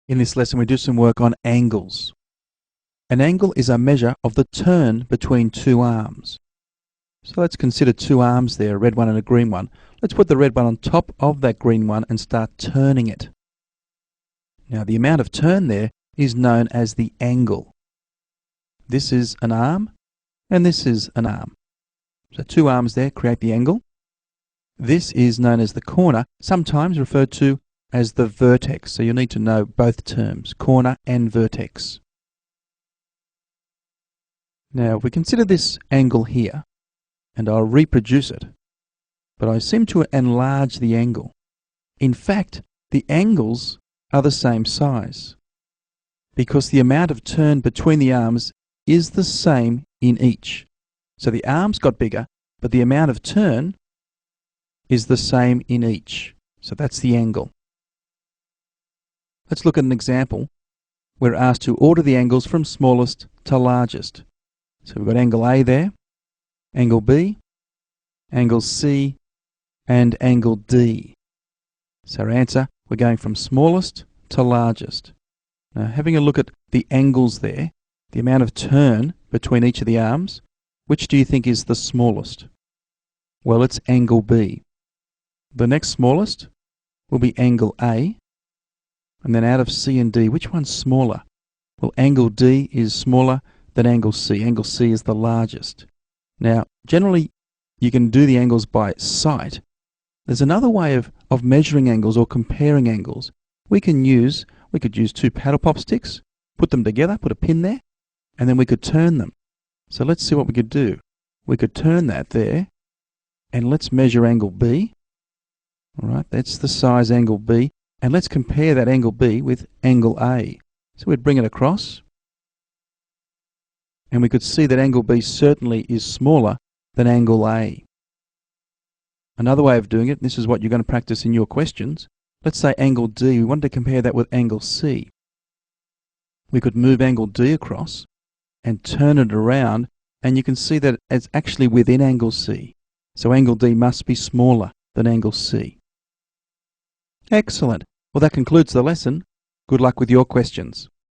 In this lesson, we do some work on angles. An angle is a measure of the turn between two arms. So let's consider two arms there, a red one and a green one. Let's put the red one on top of that green one and start turning it. Now, the amount of turn there is known as the angle. This is an arm, and this is an arm. So two arms there create the angle. This is known as the corner, sometimes referred to as the vertex. So you'll need to know both terms, corner and vertex. Now, if we consider this angle here, and I'll reproduce it, but I seem to enlarge the angle. In fact, the angles are the same size, because the amount of turn between the arms is the same in each. So the arms got bigger, but the amount of turn is the same in each. So that's the angle. Let's look at an example. We're asked to order the angles from smallest to largest. So we've got angle A there, angle B, angle C, and angle D. So our answer, we're going from smallest to largest. Now, having a look at the angles there, the amount of turn between each of the arms, which do you think is the smallest? Well, it's angle B. The next smallest will be angle A. And then out of C and D, which one's smaller? Well, angle D is smaller than angle C. Angle C is the largest. Now, generally, you can do the angles by sight. There's another way of measuring angles or comparing angles. We could use two paddle pop sticks, put them together, put a pin there, and then we could turn them. So let's see what we could do. We could turn that there, and let's measure angle B. All right, that's the size angle B. And let's compare that angle B with angle A. So we'd bring it across, and we could see that angle B certainly is smaller than angle A. Another way of doing it, this is what you're going to practice in your questions. Let's say angle D, we wanted to compare that with angle C. We could move angle D across and turn it around, and you can see that it's actually within angle C. So angle D must be smaller than angle C. Excellent. Well, that concludes the lesson. Good luck with your questions.